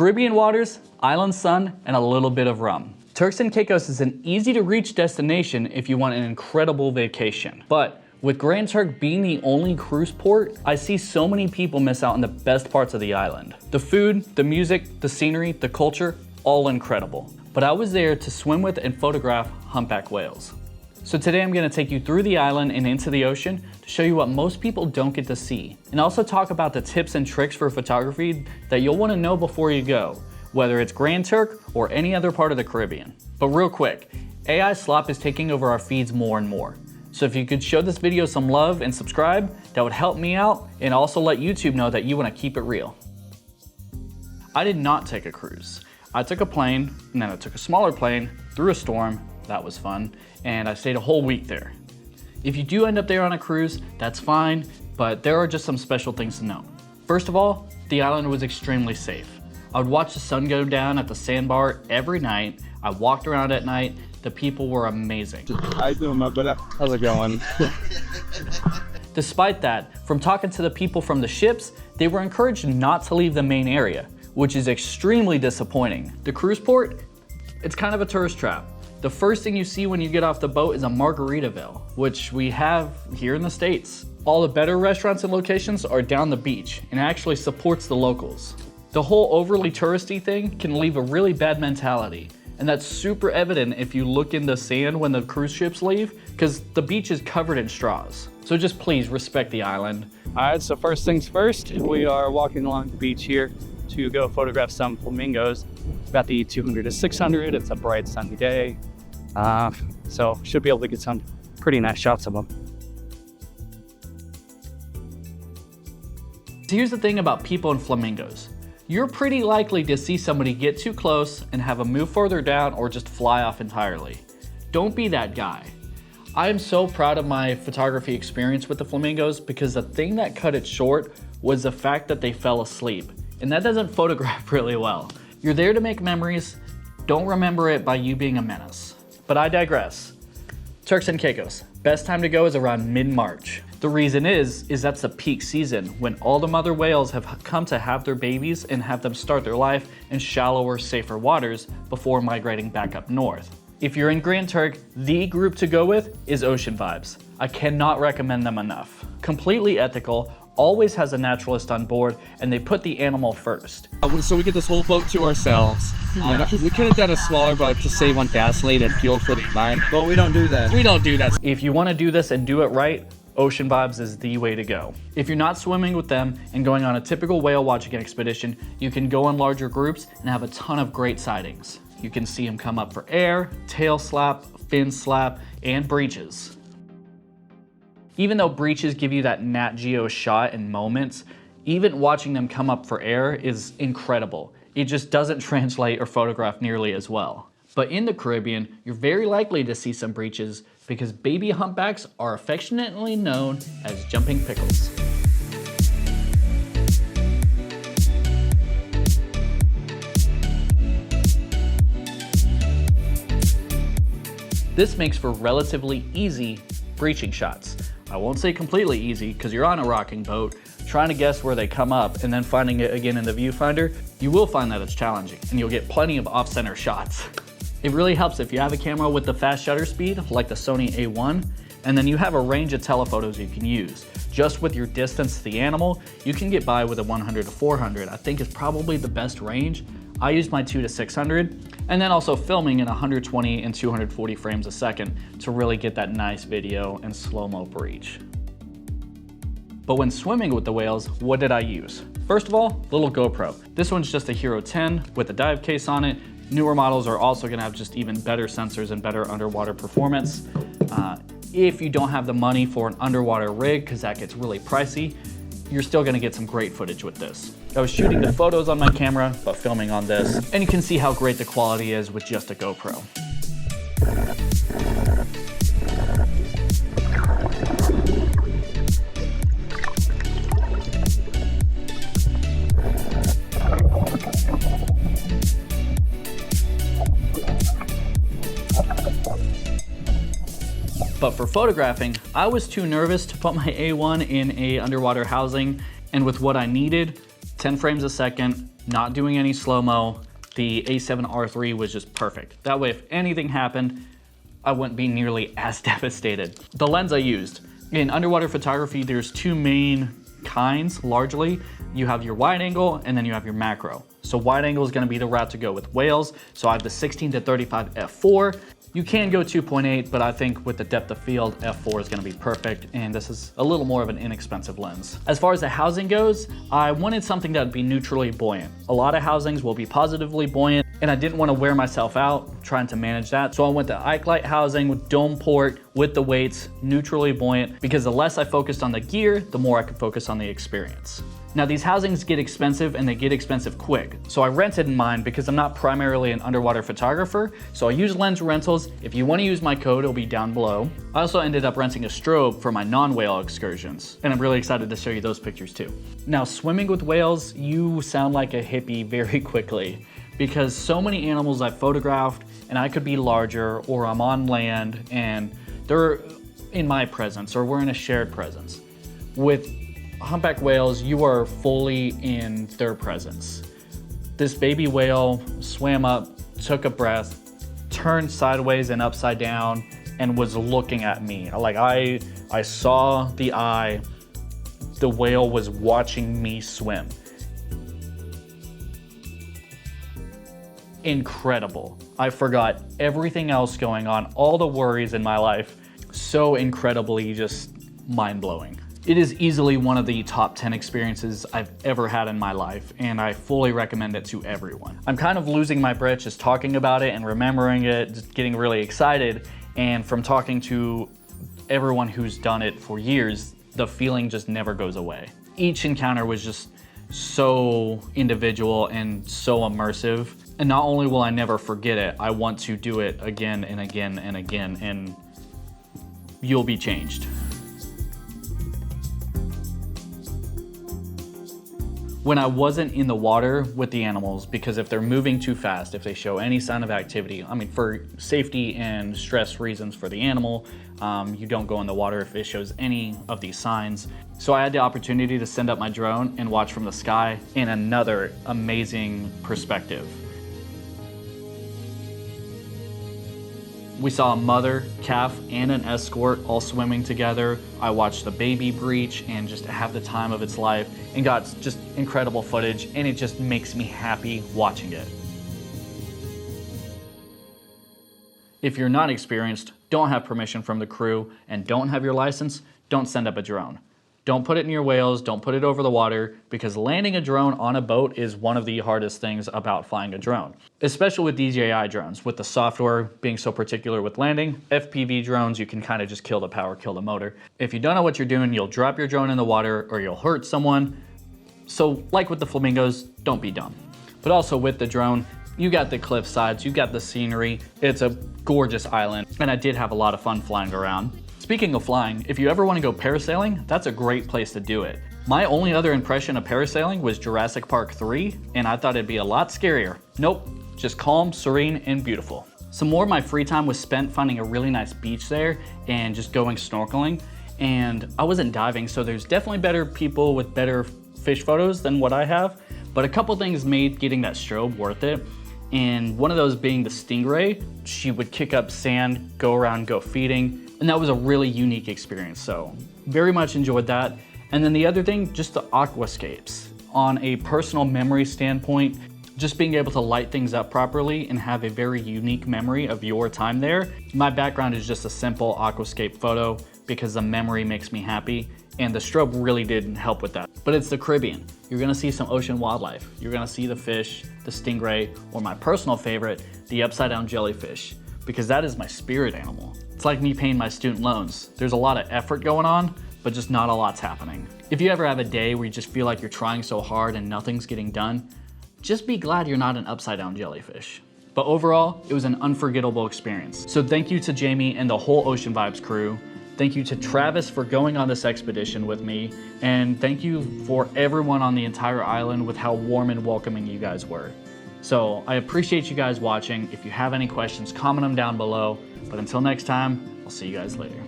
Caribbean waters, island sun, and a little bit of rum. Turks and Caicos is an easy to reach destination if you want an incredible vacation. But with Grand Turk being the only cruise port, I see so many people miss out on the best parts of the island. The food, the music, the scenery, the culture, all incredible. But I was there to swim with and photograph humpback whales. So today I'm gonna take you through the island and into the ocean to show you what most people don't get to see. And also talk about the tips and tricks for photography that you'll wanna know before you go, whether it's Grand Turk or any other part of the Caribbean. But real quick, AI slop is taking over our feeds more and more. So if you could show this video some love and subscribe, that would help me out and also let YouTube know that you wanna keep it real. I did not take a cruise. I took a plane, and then I took a smaller plane through a storm. That was fun, and I stayed a whole week there. If you do end up there on a cruise, that's fine, but there are just some special things to note. First of all, the island was extremely safe. I would watch the sun go down at the sandbar every night. I walked around at night. The people were amazing. How you doing, my brother? How's it going? Despite that, from talking to the people from the ships, they were encouraged not to leave the main area, which is extremely disappointing. The cruise port, it's kind of a tourist trap. The first thing you see when you get off the boat is a Margaritaville, which we have here in the States. All the better restaurants and locations are down the beach and actually supports the locals. The whole overly touristy thing can leave a really bad mentality, and that's super evident if you look in the sand when the cruise ships leave, because the beach is covered in straws. So just please respect the island. All right, so first things first, we are walking along the beach here to go photograph some flamingos. About the 200 to 600, it's a bright sunny day. So should be able to get some pretty nice shots of them. Here's the thing about people and flamingos. You're pretty likely to see somebody get too close and have them move further down or just fly off entirely. Don't be that guy. I am so proud of my photography experience with the flamingos because the thing that cut it short was the fact that they fell asleep. And that doesn't photograph really well. You're there to make memories. Don't remember it by you being a menace. But I digress. Turks and Caicos, best time to go is around mid-March. The reason is that's the peak season when all the mother whales have come to have their babies and have them start their life in shallower, safer waters before migrating back up north. If you're in Grand Turk, the group to go with is Ocean Vibes. I cannot recommend them enough. Completely ethical, always has a naturalist on board, and they put the animal first. So we get this whole boat to ourselves. We could have done a smaller boat to save on gasoline and fuel for the line, but we don't do that. We don't do that. If you want to do this and do it right, Ocean Vibes is the way to go. If you're not swimming with them and going on a typical whale watching expedition, you can go in larger groups and have a ton of great sightings. You can see them come up for air, tail slap, fin slap, and breaches. Even though breaches give you that Nat Geo shot in moments, even watching them come up for air is incredible. It just doesn't translate or photograph nearly as well. But in the Caribbean, you're very likely to see some breaches because baby humpbacks are affectionately known as jumping pickles. This makes for relatively easy breaching shots. I won't say completely easy because you're on a rocking boat, trying to guess where they come up and then finding it again in the viewfinder. You will find that it's challenging and you'll get plenty of off-center shots. It really helps if you have a camera with the fast shutter speed, like the Sony A1, and then you have a range of telephotos you can use. Just with your distance to the animal, you can get by with a 100 to 400. I think is probably the best range. I used my 2 to 600, and then also filming in 120 and 240 frames a second to really get that nice video and slow-mo breach. But when swimming with the whales, what did I use? First of all, little GoPro. This one's just a Hero 10 with a dive case on it. Newer models are also gonna have just even better sensors and better underwater performance. If you don't have the money for an underwater rig, because that gets really pricey, you're still gonna get some great footage with this. I was shooting the photos on my camera, but filming on this, and you can see how great the quality is with just a GoPro. But for photographing, I was too nervous to put my A1 in a underwater housing, and with what I needed, 10 frames a second, not doing any slow-mo. The A7R3 was just perfect. That way, if anything happened, I wouldn't be nearly as devastated. The lens I used. In underwater photography, there's two main kinds, largely. You have your wide angle and then you have your macro. So wide angle is gonna be the route to go with whales. So I have the 16-35 f4. You can go 2.8, but I think with the depth of field, f4 is gonna be perfect, and this is a little more of an inexpensive lens. As far as the housing goes, I wanted something that would be neutrally buoyant. A lot of housings will be positively buoyant, and I didn't wanna wear myself out trying to manage that. So I went to Ike housing with dome port, with the weights, neutrally buoyant, because the less I focused on the gear, the more I could focus on the experience. Now these housings get expensive and they get expensive quick. So I rented mine because I'm not primarily an underwater photographer. So I use lens rentals. If you want to use my code, it'll be down below. I also ended up renting a strobe for my non-whale excursions. And I'm really excited to show you those pictures too. Now swimming with whales, you sound like a hippie very quickly because so many animals I've photographed and I could be larger or I'm on land and they're in my presence or we're in a shared presence. With humpback whales, you are fully in their presence. This baby whale swam up, took a breath, turned sideways and upside down, and was looking at me. Like I saw the eye, the whale was watching me swim. Incredible. I forgot everything else going on, all the worries in my life. So incredibly just mind-blowing. It is easily one of the top 10 experiences I've ever had in my life, and I fully recommend it to everyone. I'm kind of losing my breath just talking about it and remembering it, just getting really excited, and from talking to everyone who's done it for years, the feeling just never goes away. Each encounter was just so individual and so immersive, and not only will I never forget it, I want to do it again and again and again, and you'll be changed. When I wasn't in the water with the animals, because if they're moving too fast, if they show any sign of activity, I mean, for safety and stress reasons for the animal, you don't go in the water if it shows any of these signs. So I had the opportunity to send up my drone and watch from the sky in another amazing perspective. We saw a mother, calf, and an escort all swimming together. I watched the baby breach and just have the time of its life and got just incredible footage, and it just makes me happy watching it. If you're not experienced, don't have permission from the crew, and don't have your license, don't send up a drone. Don't put it near whales, don't put it over the water, because landing a drone on a boat is one of the hardest things about flying a drone. Especially with DJI drones, with the software being so particular with landing. FPV drones, you can kind of just kill the power, kill the motor. If you don't know what you're doing, you'll drop your drone in the water or you'll hurt someone. So like with the flamingos, don't be dumb. But also with the drone, you got the cliff sides, you got the scenery. It's a gorgeous island, and I did have a lot of fun flying around. Speaking of flying, if you ever want to go parasailing, that's a great place to do it. My only other impression of parasailing was Jurassic Park 3, and I thought it'd be a lot scarier. Nope, just calm, serene, and beautiful. Some more of my free time was spent finding a really nice beach there and just going snorkeling. And I wasn't diving, so there's definitely better people with better fish photos than what I have. But a couple things made getting that strobe worth it. And one of those being the stingray. She would kick up sand, go around, go feeding. And that was a really unique experience, so very much enjoyed that. And then the other thing, just the aquascapes. On a personal memory standpoint, just being able to light things up properly and have a very unique memory of your time there. My background is just a simple aquascape photo because the memory makes me happy, and the strobe really did help with that. But it's the Caribbean. You're gonna see some ocean wildlife. You're gonna see the fish, the stingray, or my personal favorite, the upside down jellyfish, because that is my spirit animal. It's like me paying my student loans. There's a lot of effort going on, but just not a lot's happening. If you ever have a day where you just feel like you're trying so hard and nothing's getting done, just be glad you're not an upside down jellyfish. But overall, it was an unforgettable experience. So thank you to Jamie and the whole Ocean Vibes crew. Thank you to Travis for going on this expedition with me. And thank you for everyone on the entire island with how warm and welcoming you guys were. So I appreciate you guys watching. If you have any questions, comment them down below. But until next time, I'll see you guys later.